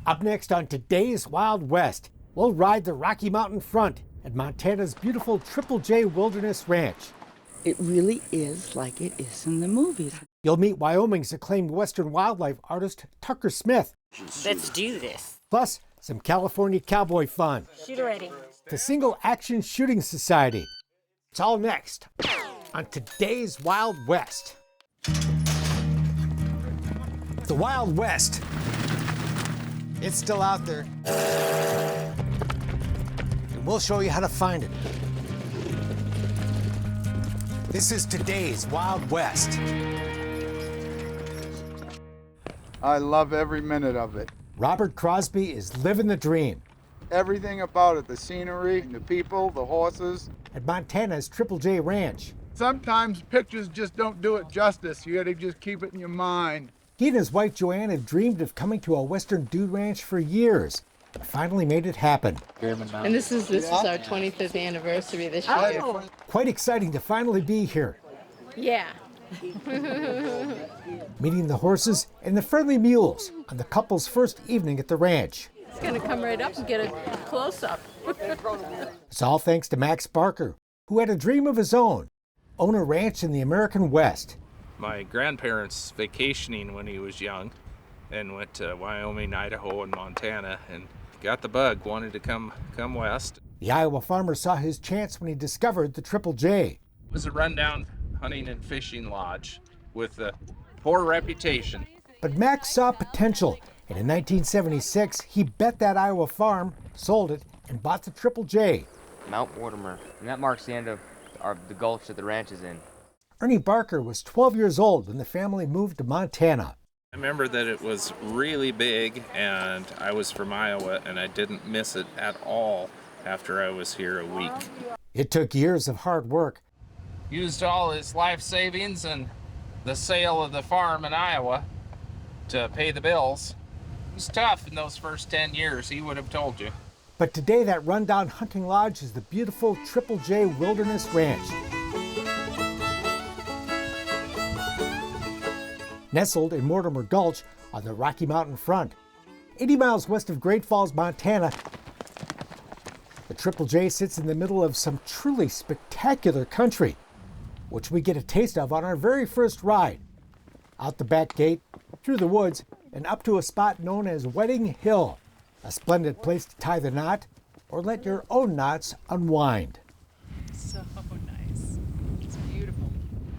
Up next on today's Wild West, we'll ride the Rocky Mountain front at Montana's beautiful Triple J Wilderness Ranch. It really is like it is in the movies. You'll meet Wyoming's acclaimed Western wildlife artist, Tucker Smith. Let's do this. Plus, some California cowboy fun. Shoot already. The Single Action Shooting Society. It's all next on today's Wild West. The Wild West. It's still out there. And we'll show you how to find it. This is today's Wild West. I love every minute of it. Robert Crosby is living the dream. Everything about it, the scenery, the people, the horses. At Montana's Triple J Ranch. Sometimes pictures just don't do it justice. You gotta just keep it in your mind. He and his wife Joanne had dreamed of coming to a Western dude ranch for years, but finally made it happen. And this is our 25th anniversary this year. Quite exciting to finally be here. Yeah. Meeting the horses and the friendly mules on the couple's first evening at the ranch. It's going to come right up and get a close-up. It's all thanks to Max Barker, who had a dream of his own, own a ranch in the American West. My grandparents vacationing when he was young and went to Wyoming, Idaho, and Montana and got the bug, wanted to come west. The Iowa farmer saw his chance when he discovered the Triple J. It was a rundown hunting and fishing lodge with a poor reputation. But Max saw potential, and in 1976, he bet that Iowa farm, sold it, and bought the Triple J. Mount Mortimer, and that marks the end of the gulch that the ranch is in. Ernie Barker was 12 years old when the family moved to Montana. I remember that it was really big, and I was from Iowa, and I didn't miss it at all after I was here a week. It took years of hard work. Used all his life savings and the sale of the farm in Iowa to pay the bills. It was tough in those first 10 years, he would have told you. But today that rundown hunting lodge is the beautiful Triple J Wilderness Ranch. Nestled in Mortimer Gulch on the Rocky Mountain front, 80 miles west of Great Falls, Montana, the Triple J sits in the middle of some truly spectacular country, which we get a taste of on our very first ride. Out the back gate, through the woods, and up to a spot known as Wedding Hill, a splendid place to tie the knot or let your own knots unwind. So nice. It's beautiful.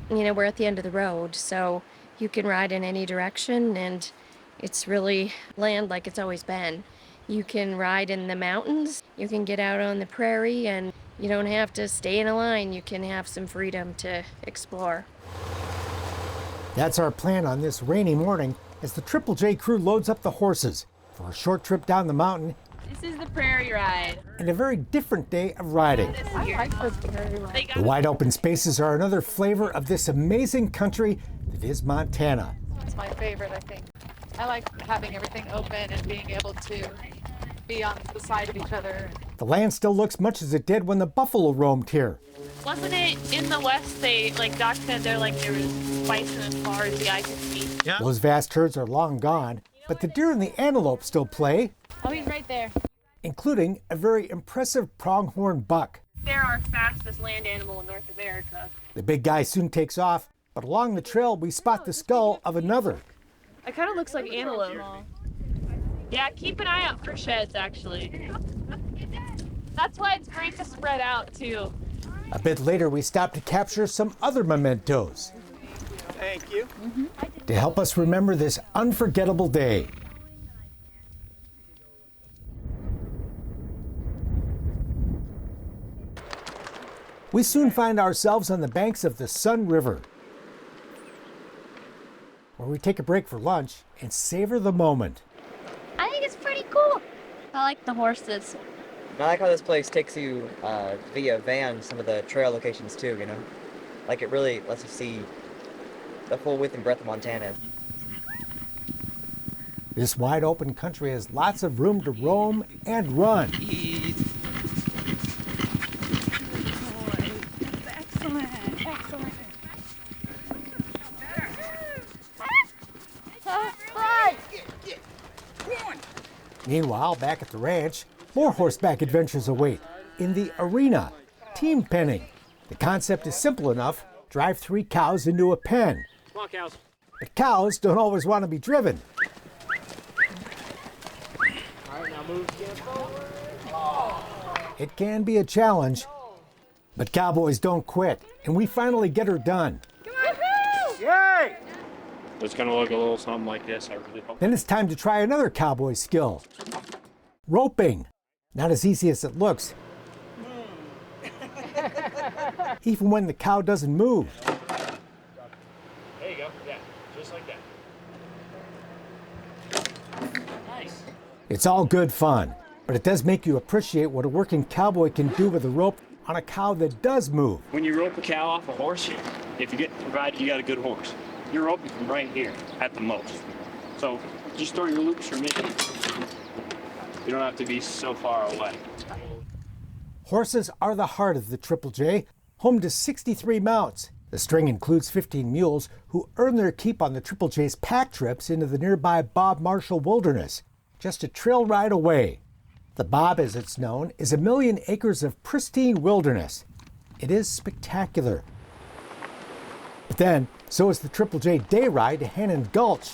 You know, we're at the end of the road, so you can ride in any direction, and it's really land like it's always been. You can ride in the mountains, you can get out on the prairie, and you don't have to stay in a line. You can have some freedom to explore. That's our plan on this rainy morning as the Triple J crew loads up the horses for a short trip down the mountain. This is the prairie ride. And a very different day of riding. I like the prairie ride. The wide open spaces are another flavor of this amazing country that is Montana. It's my favorite, I think. I like having everything open and being able to be on the side of each other. The land still looks much as it did when the buffalo roamed here. Wasn't it in the West, Doc said there was bison as far as the eye could see? Yeah. Those vast herds are long gone, but the deer and the antelope still play. Oh, he's right there. Including a very impressive pronghorn buck. They're our fastest land animal in North America. The big guy soon takes off, but along the trail we spot the skull of another. It kind of looks like antelope. Yeah, keep an eye out for sheds, actually. That's why it's great to spread out, too. A bit later, we stop to capture some other mementos. Thank you. To help us remember this unforgettable day. We soon find ourselves on the banks of the Sun River, where we take a break for lunch and savor the moment. I think it's pretty cool. I like the horses. And I like how this place takes you via van some of the trail locations too, you know? Like it really lets you see the full width and breadth of Montana. This wide open country has lots of room to roam and run. Excellent, excellent. Meanwhile, back at the ranch, more horseback adventures await in the arena, team penning. The concept is simple enough. Drive 3 cows into a pen. Come on, cows. But cows don't always want to be driven. All right, now move again forward. It can be a challenge, but cowboys don't quit, and we finally get her done. Yay! It's going to look a little something like this, I really hope. Then it's time to try another cowboy skill. Roping. Not as easy as it looks. Even when the cow doesn't move. There you go, yeah, just like that. Nice. It's all good fun, but it does make you appreciate what a working cowboy can do with a rope on a cow that does move. When you rope a cow off a horse, if you get provided you got a good horse, you're roping from right here at the most. So just throw your loops from it. You don't have to be so far away. Horses are the heart of the Triple J, home to 63 mounts. The string includes 15 mules who earn their keep on the Triple J's pack trips into the nearby Bob Marshall Wilderness, just a trail ride away. The Bob, as it's known, is 1 million acres of pristine wilderness. It is spectacular. But then, so is the Triple J day ride to Hannon Gulch.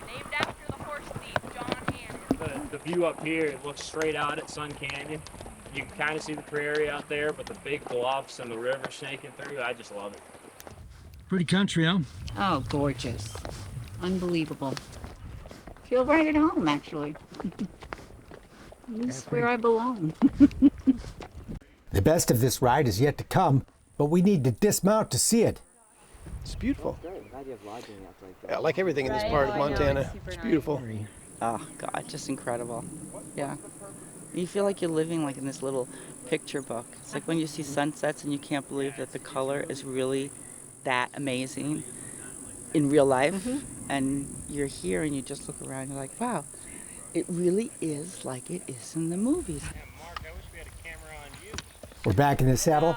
Named after the horse thief, John Hannon. The view up here, it looks straight out at Sun Canyon. You can kind of see the prairie out there, but the big bluffs and the river snaking through, I just love it. Pretty country, huh? Oh, gorgeous. Unbelievable. Feel right at home, actually. This is where I belong. The best of this ride is yet to come, but we need to dismount to see it. It's beautiful. I like everything in this part of Montana. It's beautiful. Oh, God, just incredible. Yeah. You feel like you're living like in this little picture book. It's like when you see sunsets and you can't believe that the color is really that amazing in real life. And you're here and you just look around and you're like, wow, it really is like it is in the movies. We're back in the saddle,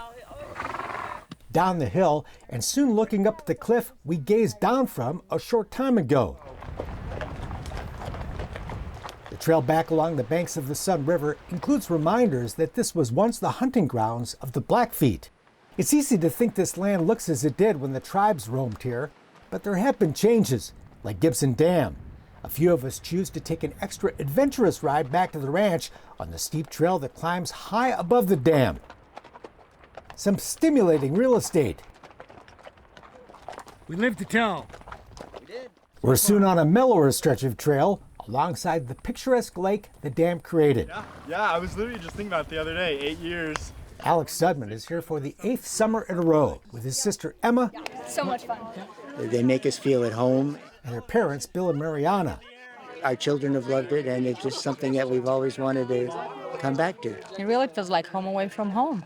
down the hill, and soon looking up at the cliff we gazed down from a short time ago. The trail back along the banks of the Sun River includes reminders that this was once the hunting grounds of the Blackfeet. It's easy to think this land looks as it did when the tribes roamed here, but there have been changes, like Gibson Dam. A few of us choose to take an extra adventurous ride back to the ranch on the steep trail that climbs high above the dam. Some stimulating real estate. We live to tell. We're soon on a mellower stretch of trail alongside the picturesque lake the dam created. Yeah, I was literally just thinking about it the other day, 8 years. Alex Sudman is here for the 8th summer in a row with his sister Emma. So much fun. They make us feel at home. And her parents, Bill and Mariana. Our children have loved it, and it's just something that we've always wanted to come back to. It really feels like home away from home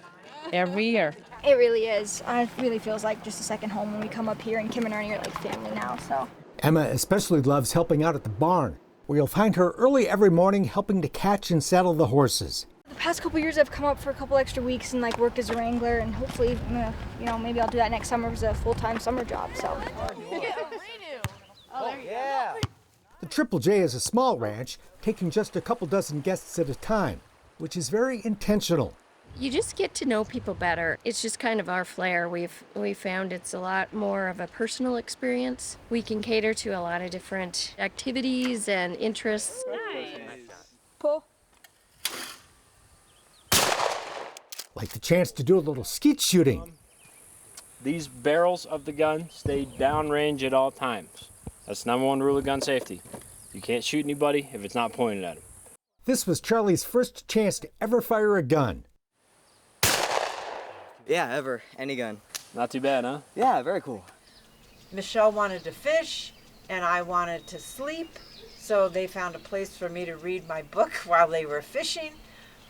every year. It really is. It really feels like just a second home when we come up here, and Kim and Ernie are like family now, so. Emma especially loves helping out at the barn, where you'll find her early every morning helping to catch and saddle the horses. The past couple years I've come up for a couple extra weeks and like worked as a wrangler, and hopefully, maybe I'll do that next summer as a full-time summer job, so. Oh, yeah. The Triple J is a small ranch, taking just a couple dozen guests at a time, which is very intentional. You just get to know people better. It's just kind of our flair. We've found it's a lot more of a personal experience. We can cater to a lot of different activities and interests. Nice. Pull. Like the chance to do a little skeet shooting. These barrels of the gun stay downrange at all times. That's the #1 rule of gun safety. You can't shoot anybody if it's not pointed at them. This was Charlie's first chance to ever fire a gun. Yeah, ever. Any gun. Not too bad, huh? Yeah, very cool. Michelle wanted to fish, and I wanted to sleep, so they found a place for me to read my book while they were fishing.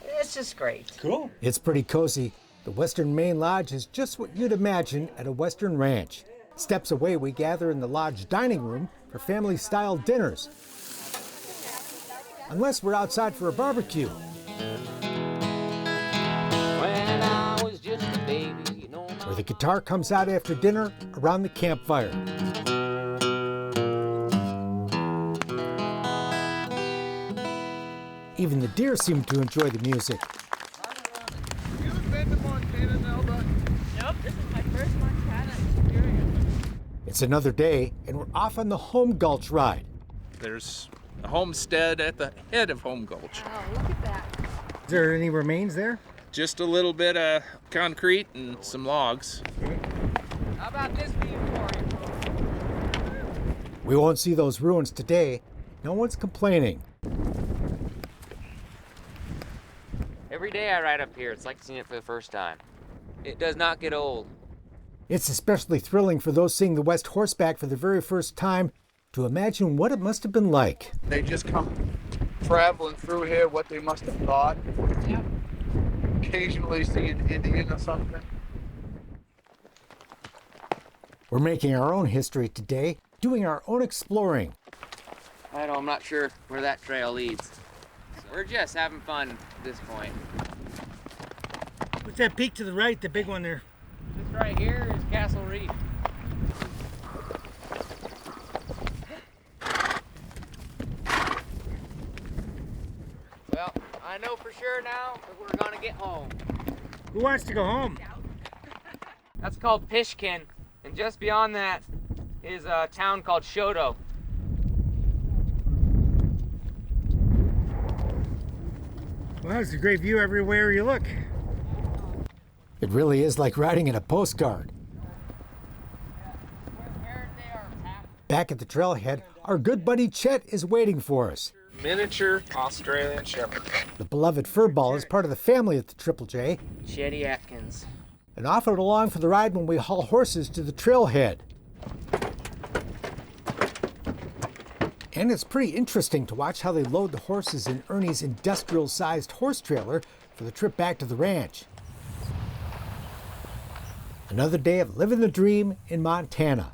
It's just great. Cool. It's pretty cozy. The Western Main Lodge is just what you'd imagine at a Western ranch. Steps away, we gather in the lodge dining room for family-style dinners. Unless we're outside for a barbecue. Where the guitar comes out after dinner around the campfire. Even the deer seem to enjoy the music. You've been to Montana, Nelda? Nope, this is my first Montana experience. It's another day, and we're off on the Home Gulch ride. There's a homestead at the head of Home Gulch. Oh, look at that. Is there any remains there? Just a little bit of concrete and some logs. How about this view for you? We won't see those ruins today. No one's complaining. Every day I ride up here, it's like seeing it for the first time. It does not get old. It's especially thrilling for those seeing the West horseback for the very first time to imagine what it must have been like. They just come traveling through here, what they must have thought. Yep. Occasionally see an Indian or something. We're making our own history today, doing our own exploring. I'm not sure where that trail leads. So we're just having fun at this point. What's that peak to the right, the big one there? This right here is Castle Reef. Well, I know for sure now that we're gonna get home. Who wants to go home? That's called Pishkin, and just beyond that is a town called Shoto. Well, it's a great view everywhere you look. It really is like riding in a postcard. Back at the trailhead, our good buddy Chet is waiting for us. Miniature Australian Shepherd. The beloved furball is part of the family at the Triple J, Chetty Atkins. and often along for the ride when we haul horses to the trailhead. And it's pretty interesting to watch how they load the horses in Ernie's industrial-sized horse trailer for the trip back to the ranch. Another day of living the dream in Montana.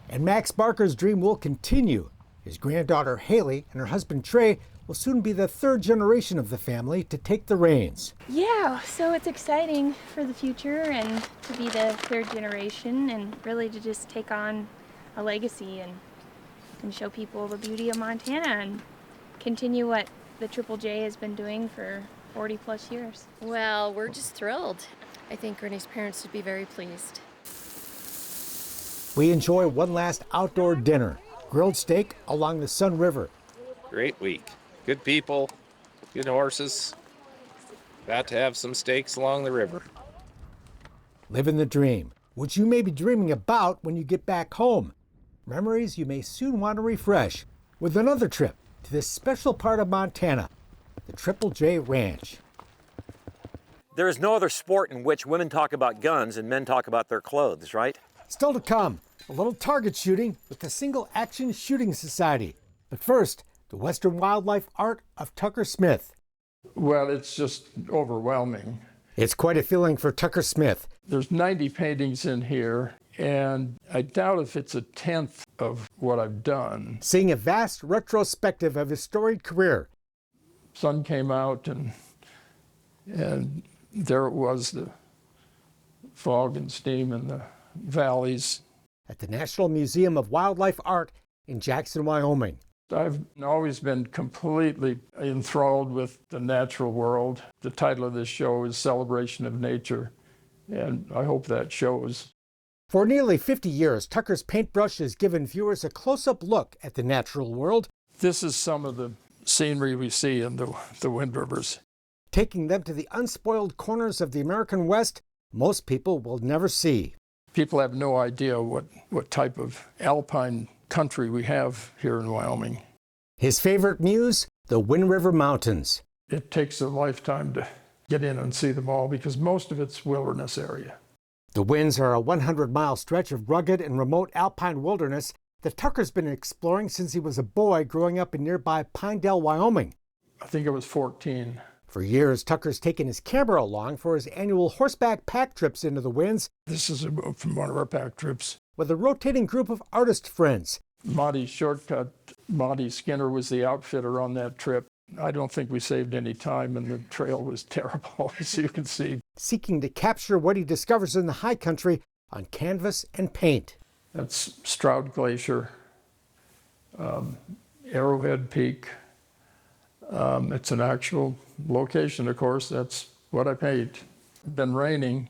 And Max Barker's dream will continue. His granddaughter Haley and her husband Trey will soon be the third generation of the family to take the reins. Yeah, so it's exciting for the future and to be the third generation and really to just take on a legacy and show people the beauty of Montana and continue what the Triple J has been doing for 40 plus years. Well, we're just thrilled. I think Ernie's parents would be very pleased. We enjoy one last outdoor dinner, grilled steak along the Sun River. Great week. Good people, good horses. Got to have some steaks along the river. Living the dream, which you may be dreaming about when you get back home. Memories you may soon want to refresh with another trip to this special part of Montana, the Triple J Ranch. There is no other sport in which women talk about guns and men talk about their clothes, right? Still to come, a little target shooting with the Single Action Shooting Society. But first, the Western wildlife art of Tucker Smith. Well, it's just overwhelming. It's quite a feeling for Tucker Smith. There's 90 paintings in here, and I doubt if it's a tenth of what I've done. Seeing a vast retrospective of his storied career. Sun came out, and there it was, the fog and steam in the valleys. At the National Museum of Wildlife Art in Jackson, Wyoming. I've always been completely enthralled with the natural world. The title of this show is Celebration of Nature, and I hope that shows. For nearly 50 years, Tucker's paintbrush has given viewers a close-up look at the natural world. This is some of the scenery we see in the Wind Rivers. Taking them to the unspoiled corners of the American West most people will never see. People have no idea what type of alpine country we have here in Wyoming. His favorite muse, the Wind River Mountains. It takes a lifetime to get in and see them all because most of it's wilderness area. The Winds are a 100-mile stretch of rugged and remote alpine wilderness that Tucker's been exploring since he was a boy growing up in nearby Pinedale, Wyoming. I think I was 14. For years, Tucker's taken his camera along for his annual horseback pack trips into the Winds. This is from one of our pack trips. With a rotating group of artist friends. Monty Shortcut, Monty Skinner was the outfitter on that trip. I don't think we saved any time, and the trail was terrible, as you can see. Seeking to capture what he discovers in the high country on canvas and paint. That's Stroud Glacier Arrowhead Peak. It's an actual location, of course. That's what I paint. It's been raining,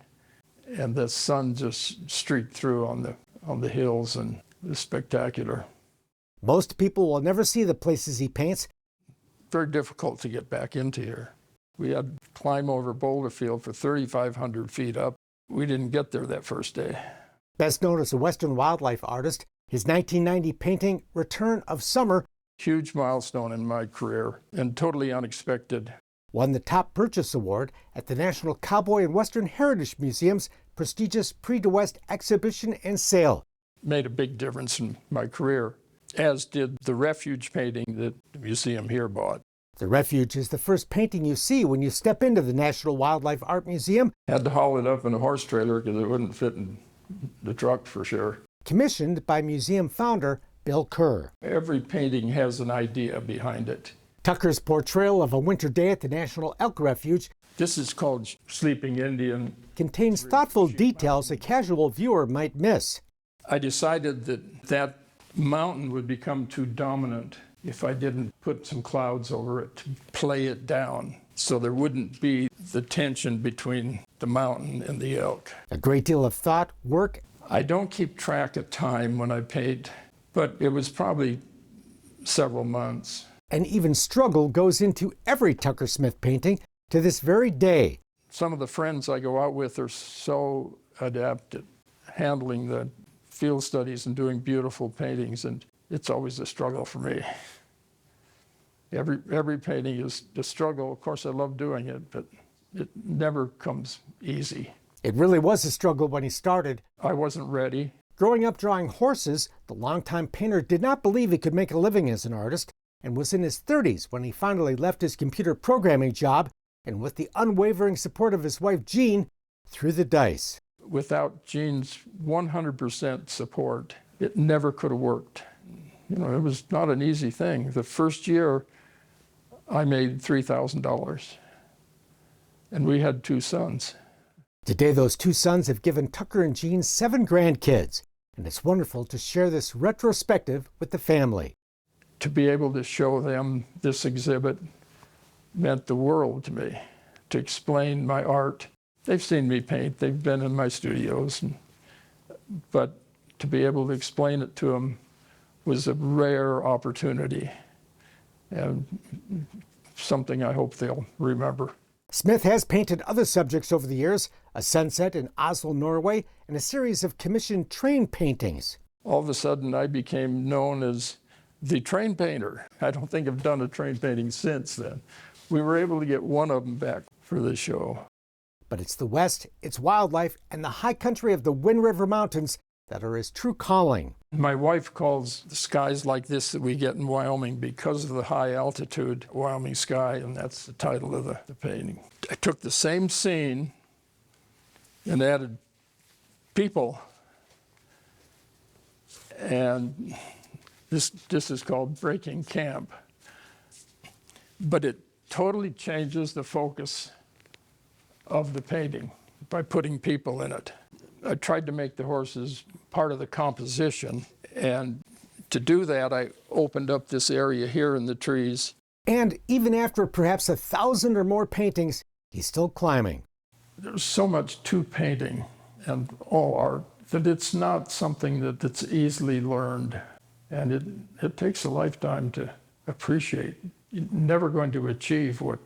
and the sun just streaked through on the hills, and it was spectacular. Most people will never see the places he paints. Very difficult to get back into here. We had to climb over Boulder Field for 3,500 feet up. We didn't get there that first day. Best known as a Western wildlife artist, his 1990 painting, Return of Summer, huge milestone in my career and totally unexpected. Won the top purchase award at the National Cowboy and Western Heritage Museum's prestigious Prix de West exhibition and sale. Made a big difference in my career, as did the refuge painting that the museum here bought. The refuge is the first painting you see when you step into the National Wildlife Art Museum. Had to haul it up in a horse trailer because it wouldn't fit in the truck for sure. Commissioned by museum founder Bill Kerr. Every painting has an idea behind it. Tucker's portrayal of a winter day at the National Elk Refuge, this is called Sleeping Indian, contains thoughtful details a casual viewer might miss. I decided that mountain would become too dominant if I didn't put some clouds over it to play it down, so there wouldn't be the tension between the mountain and the elk. A great deal of thought, work. I don't keep track of time when I paint, but it was probably several months. And even struggle goes into every Tucker Smith painting to this very day. Some of the friends I go out with are so adept at handling the field studies and doing beautiful paintings, and it's always a struggle for me. Every painting is a struggle. Of course, I love doing it, but it never comes easy. It really was a struggle when he started. I wasn't ready. Growing up drawing horses, the longtime painter did not believe he could make a living as an artist, and was in his 30s when he finally left his computer programming job and, with the unwavering support of his wife Jean, threw the dice. Without Jean's 100% support, it never could have worked. You know, it was not an easy thing. The first year, I made $3,000, and we had 2 sons. Today, those 2 sons have given Tucker and Jean 7 grandkids, and it's wonderful to share this retrospective with the family. To be able to show them this exhibit meant the world to me. To explain my art, they've seen me paint, they've been in my studios, but to be able to explain it to them was a rare opportunity, and something I hope they'll remember. Smith has painted other subjects over the years, a sunset in Oslo, Norway, and a series of commissioned train paintings. All of a sudden, I became known as the train painter. I don't think I've done a train painting since then. We were able to get one of them back for the show. But it's the West, its wildlife, and the high country of the Wind River Mountains that are his true calling. My wife calls the skies like this that we get in Wyoming because of the high altitude Wyoming sky, and that's the title of the painting. I took the same scene and added people, and this is called Breaking Camp. But it totally changes the focus of the painting by putting people in it. I tried to make the horses part of the composition, and to do that, I opened up this area here in the trees. And even after perhaps 1,000 or more paintings, he's still climbing. There's so much to painting and all art that it's not something that's easily learned, and it takes a lifetime to appreciate. You're never going to achieve what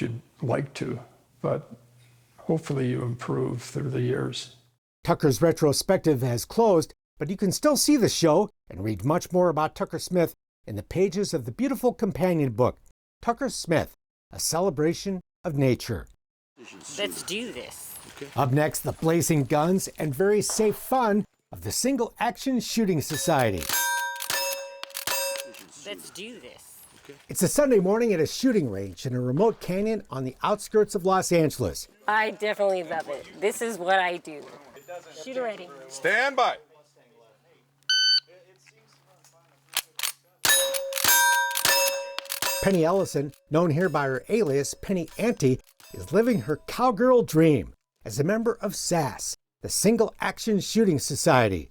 you'd like to, but hopefully you improve through the years. Tucker's retrospective has closed, but you can still see the show and read much more about Tucker Smith in the pages of the beautiful companion book, Tucker Smith, A Celebration of Nature. Let's do this. Okay. Up next, the blazing guns and very safe fun of the Single Action Shooting Society. Let's do this. It's a Sunday morning at a shooting range in a remote canyon on the outskirts of Los Angeles. I definitely love it. This is what I do. Shooter ready. Stand by. Penny Ellison, known here by her alias Penny Ante, is living her cowgirl dream as a member of SASS, the Single Action Shooting Society.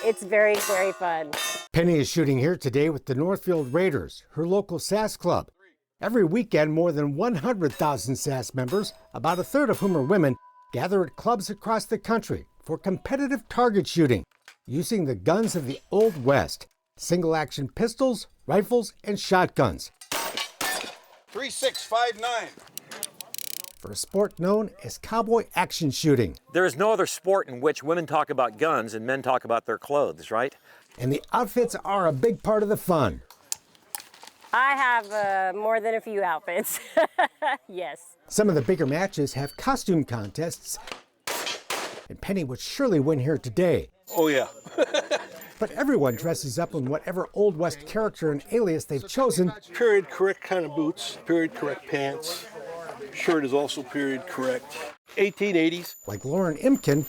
It's very, very fun. Penny is shooting here today with the Northfield Raiders, her local SASS club. Every weekend, more than 100,000 SASS members, about a third of whom are women, gather at clubs across the country for competitive target shooting, using the guns of the Old West, single-action pistols, rifles, and shotguns. 3659. For a sport known as cowboy action shooting. There is no other sport in which women talk about guns and men talk about their clothes, right? And the outfits are a big part of the fun. I have more than a few outfits. Yes. Some of the bigger matches have costume contests, and Penny would surely win here today. Oh, yeah. But everyone dresses up in whatever Old West character and alias they've chosen. Period correct kind of boots, period correct pants. Shirt is also period correct. 1880s. Like Lauren Imkin,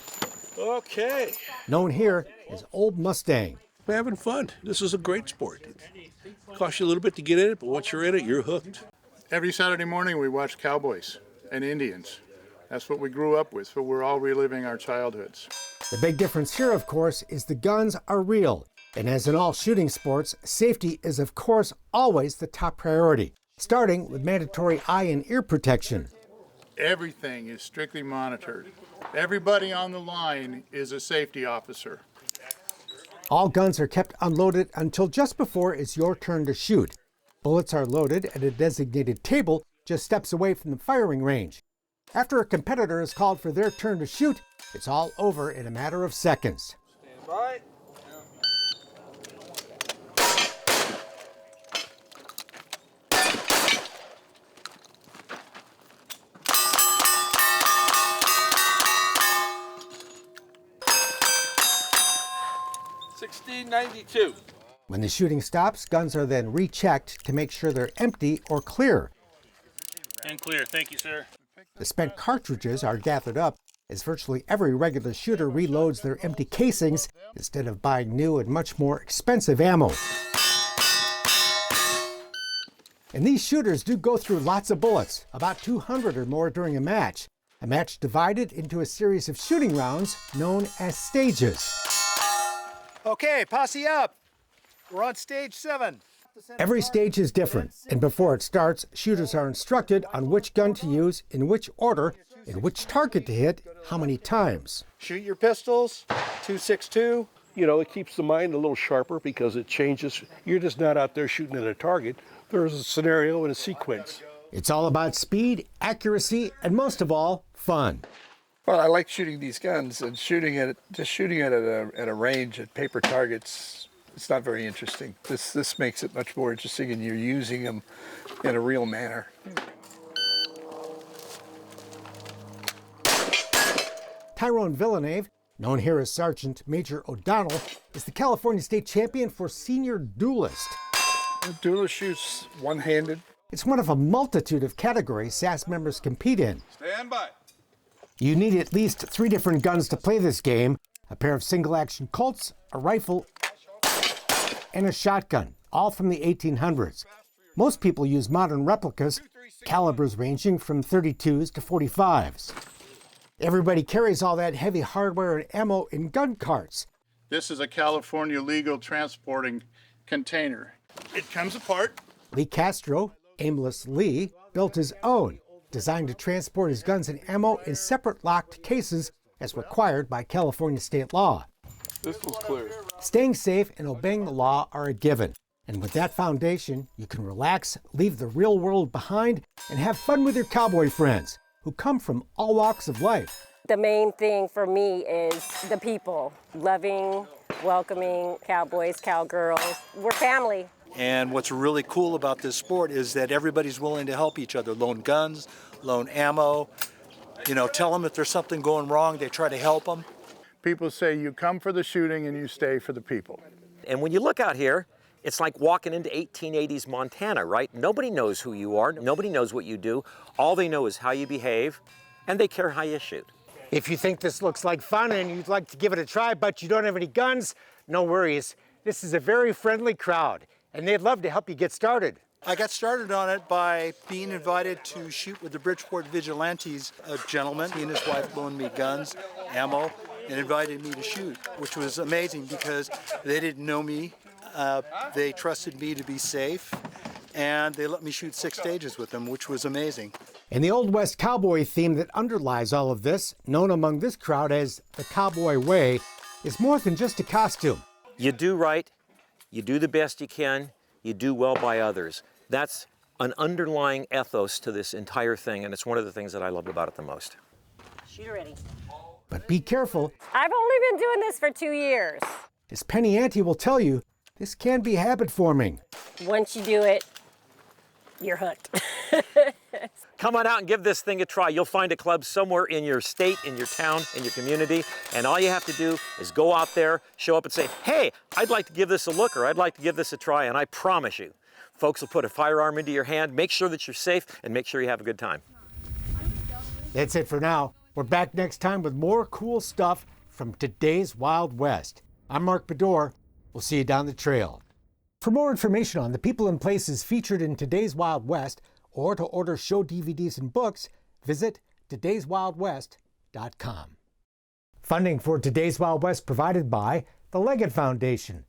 Okay. known here as Old Mustang. We're having fun. This is a great sport. It costs you a little bit to get in it, but once you're in it, you're hooked. Every Saturday morning we watch cowboys and Indians. That's what we grew up with, so we're all reliving our childhoods. The big difference here, of course, is the guns are real. And as in all shooting sports, safety is, of course, always the top priority, starting with mandatory eye and ear protection. Everything is strictly monitored. Everybody on the line is a safety officer. All guns are kept unloaded until just before it's your turn to shoot. Bullets are loaded at a designated table just steps away from the firing range. After a competitor is called for their turn to shoot, it's all over in a matter of seconds. Stand by. $16.92. When the shooting stops, guns are then rechecked to make sure they're empty or clear. And clear. Thank you, sir. The spent cartridges are gathered up as virtually every regular shooter reloads their empty casings instead of buying new and much more expensive ammo. And these shooters do go through lots of bullets, about 200 or more during a match divided into a series of shooting rounds known as stages. Okay, posse up. We're on stage 7. Every stage is different, and before it starts, shooters are instructed on which gun to use, in which order, and which target to hit, how many times. Shoot your pistols, 2.62. You know, it keeps the mind a little sharper because it changes. You're just not out there shooting at a target. There's a scenario and a sequence. It's all about speed, accuracy, and most of all, fun. Well, I like shooting these guns, and shooting it at a range at paper targets, it's not very interesting. This makes it much more interesting, and you're using them in a real manner. Tyrone Villeneuve, known here as Sergeant Major O'Donnell, is the California State Champion for Senior Duelist. A duelist shoots one-handed. It's one of a multitude of categories SASS members compete in. Stand by. You need at least 3 different guns to play this game: a pair of single-action Colts, a rifle, and a shotgun, all from the 1800s. Most people use modern replicas, calibers ranging from 32s to 45s. Everybody carries all that heavy hardware and ammo in gun carts. This is a California legal transporting container. It comes apart. Lee Castro, Aimless Lee, built his own, designed to transport his guns and ammo in separate locked cases as required by California state law. This was clear. Staying safe and obeying the law are a given. And with that foundation, you can relax, leave the real world behind, and have fun with your cowboy friends who come from all walks of life. The main thing for me is the people. Loving, welcoming cowboys, cowgirls. We're family. And what's really cool about this sport is that everybody's willing to help each other. Loan guns, loan ammo, tell them if there's something going wrong, they try to help them. People say you come for the shooting and you stay for the people. And when you look out here, it's like walking into 1880s Montana, right? Nobody knows who you are. Nobody knows what you do. All they know is how you behave, and they care how you shoot. If you think this looks like fun and you'd like to give it a try, but you don't have any guns, no worries. This is a very friendly crowd, and they'd love to help you get started. I got started on it by being invited to shoot with the Bridgeport Vigilantes. A gentleman, he and his wife loaned me guns, ammo, and invited me to shoot, which was amazing because they didn't know me. They trusted me to be safe, and they let me shoot 6 stages with them, which was amazing. And the Old West cowboy theme that underlies all of this, known among this crowd as the Cowboy Way, is more than just a costume. You do right, you do the best you can, you do well by others. That's an underlying ethos to this entire thing, and it's one of the things that I love about it the most. Shooter ready. But be careful. I've only been doing this for 2 years. As Penny Ante will tell you, this can be habit forming. Once you do it, you're hooked. Come on out and give this thing a try. You'll find a club somewhere in your state, in your town, in your community, and all you have to do is go out there, show up and say, hey, I'd like to give this a look, or I'd like to give this a try, and I promise you, folks will put a firearm into your hand, make sure that you're safe, and make sure you have a good time. That's it for now. We're back next time with more cool stuff from today's Wild West. I'm Mark Bedore. We'll see you down the trail. For more information on the people and places featured in today's Wild West, or to order show DVDs and books, visit todayswildwest.com. Funding for Today's Wild West provided by the Leggett Foundation,